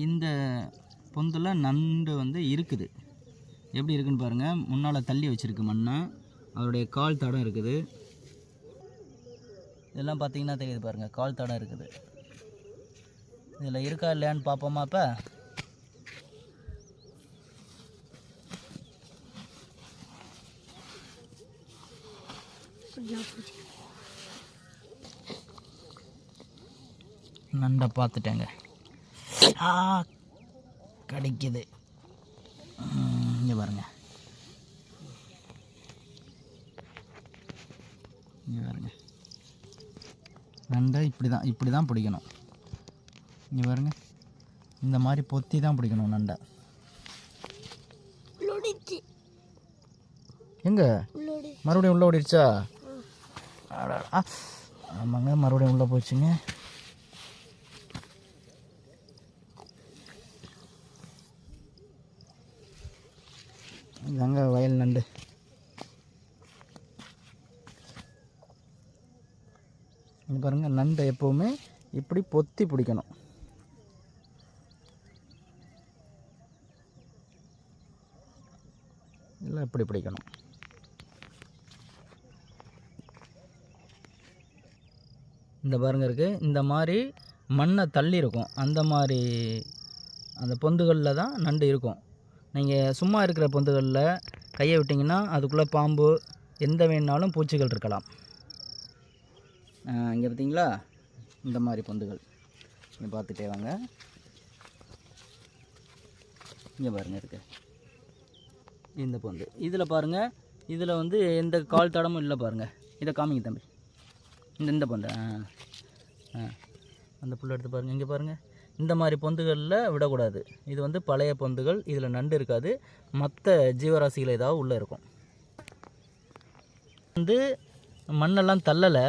இந்த பொந்தில் நண்டு வந்து இருக்குது. எப்படி இருக்குன்னு பாருங்கள். முன்னால் தள்ளி வச்சுருக்கு மண்ணை. அதோடைய கால் தடம் இருக்குது. இதெல்லாம் பார்த்தீங்கன்னா தெரியுது பாருங்கள், கால் தடம் இருக்குது. இதில் இருக்கா இல்லையான்னு பார்ப்போமா? இப்போ நண்டை பார்த்துட்டேங்க. கிடைக்குது. இங்கே பாருங்க, இங்கே பாருங்க. நண்டை இப்படி தான் பிடிக்கணும். இங்கே பாருங்க, இந்த மாதிரி பொத்தி தான் பிடிக்கணும் நண்டை. எங்க மறுபடியும் உள்ளே ஓடிடுச்சா? ஆமாங்க, மறுபடியும் உள்ளே போச்சுங்க. இதாங்க வயல் நண்டு. இங்கே பாருங்கள், நண்டை எப்போவுமே இப்படி பொத்தி பிடிக்கணும். இல்லை இப்படி பிடிக்கணும். இந்த பாருங்க இருக்குது, இந்த மாதிரி மண்ணை தள்ளி இருக்கும். அந்த மாதிரி அந்த பொந்துகளில் தான் நண்டு இருக்கும். நீங்கள் சும்மா இருக்கிற பொந்துகளில் கையை விட்டிங்கன்னா அதுக்குள்ளே பாம்பு எந்த வேணாலும் பூச்சிகள் இருக்கலாம். இங்கே பார்த்தீங்களா, இந்த மாதிரி பொந்துகள் இங்கே பார்த்துட்டே வாங்க. இங்கே பாருங்கள் இருக்குது இந்த பொந்து. இதில் பாருங்கள், இதில் வந்து எந்த கால் தடமும் இல்லை பாருங்கள். இதை காமிங்க தம்பி. இந்த பொந்து அந்த புல் எடுத்து பாருங்கள். இங்கே பாருங்கள், இந்த மாதிரி பொந்துகளில் விடக்கூடாது. இது வந்து பழைய பொந்துகள். இதில் நண்டு இருக்காது, மற்ற ஜீவராசிகள் ஏதாவது உள்ளே இருக்கும். வந்து மண்ணெல்லாம் தள்ளலை,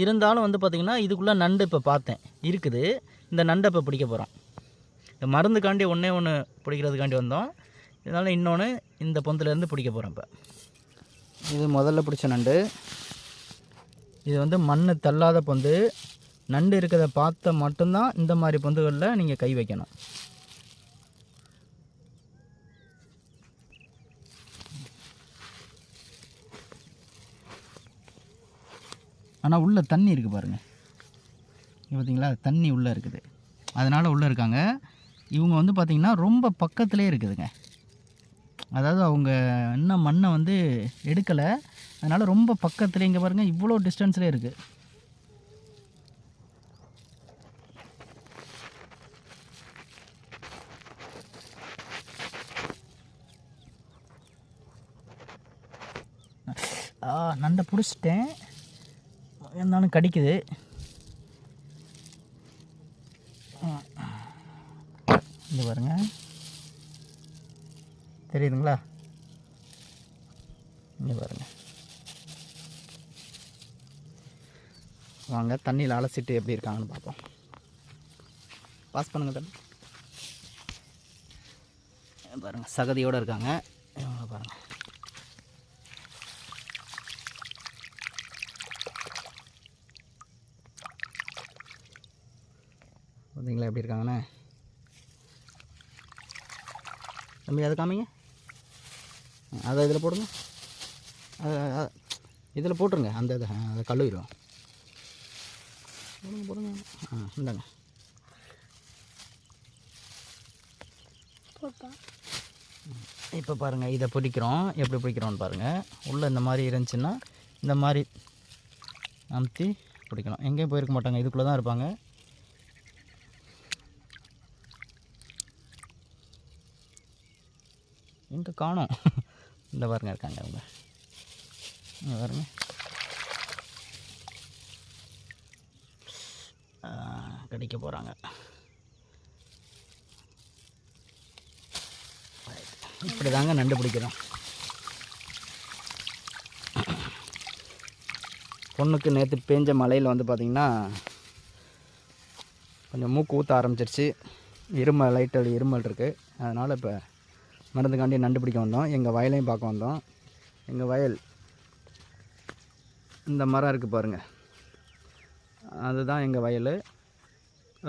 இருந்தாலும் வந்து பார்த்திங்கன்னா இதுக்குள்ளே நண்டு இப்போ பார்த்தேன் இருக்குது. இந்த நண்டை இப்போ பிடிக்க போகிறோம். இந்த மருந்துக்காண்டி ஒன்று பிடிக்கிறதுக்காண்டி வந்தோம். இதனால் இன்னொன்று இந்த பொந்துலேருந்து பிடிக்க போகிறோம். இப்போ இது முதல்ல பிடிச்ச நண்டு. இது வந்து மண் தள்ளாத பொந்து. நண்டு இருக்கிறத பார்த்த மட்டும்தான் இந்த மாதிரி பொந்துகளில் நீங்கள் கை வைக்கணும். ஆனால் உள்ளே தண்ணி இருக்குது பாருங்கள். பார்த்தீங்களா, தண்ணி உள்ளே இருக்குது. அதனால் உள்ளே இருக்காங்க. இவங்க வந்து பார்த்திங்கன்னா ரொம்ப பக்கத்துலேயே இருக்குதுங்க. அதாவது அவங்க இன்னும் மண்ணை வந்து எடுக்கலை, அதனால் ரொம்ப பக்கத்துலேயே. இங்கே பாருங்கள், இவ்வளோ டிஸ்டன்ஸ்லேயே இருக்குது. நண்டை பிடிச்சிட்டேன், இருந்தாலும் கடிக்குது. இங்கே பாருங்க, தெரியுதுங்களா? இங்கே பாருங்க. வாங்க தண்ணியில் அலசிட்டு எப்படி இருக்காங்கன்னு பார்ப்போம். பாஸ் பண்ணுங்க தண்ணி. பாருங்கள், சகதியோடு இருக்காங்க. இவங்க பாருங்கள். பார்த்தீங்களா எப்படி இருக்காங்கண்ணே? தம்பி அதை காமிங்க. அதை இதில் போடுங்க. இதில் போட்டுருங்க. அந்த இதை அதை கழுவிடும். போடுங்க. இந்தாங்க. இப்போ பாருங்கள், இதை பிடிக்கிறோம். எப்படி பிடிக்கிறோன்னு பாருங்கள். உள்ளே இந்த மாதிரி இருந்துச்சுன்னா இந்த மாதிரி அமுத்தி பிடிக்கணும். எங்கேயும் போயிருக்க மாட்டாங்க, இதுக்குள்ளே தான் இருப்பாங்க. எங்கே காணோம்? இந்த பாருங்க இருக்காங்க அவங்க. இங்கே பாருங்க. கடிக்க போகிறாங்க. இப்படி தாங்க நண்டு பிடிக்கிறோம். பொண்ணுக்கு நேற்று பேஞ்ச மழையில் வந்து பார்த்திங்கன்னா கொஞ்சம் மூக்கு ஊற்ற ஆரம்பிச்சிருச்சு. லைட்டாக இருமல் இருக்குது. அதனால் இப்போ மருந்துக்காண்டி நண்டு பிடிக்க வந்தோம். எங்கள் வயலையும் பார்க்க வந்தோம். எங்கள் வயல் இந்த மரம் இருக்குது பாருங்கள், அதுதான் எங்கள் வயல்.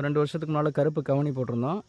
2 வருஷத்துக்கு முன்னால் கருப்பு கவுனி போட்டிருந்தோம்.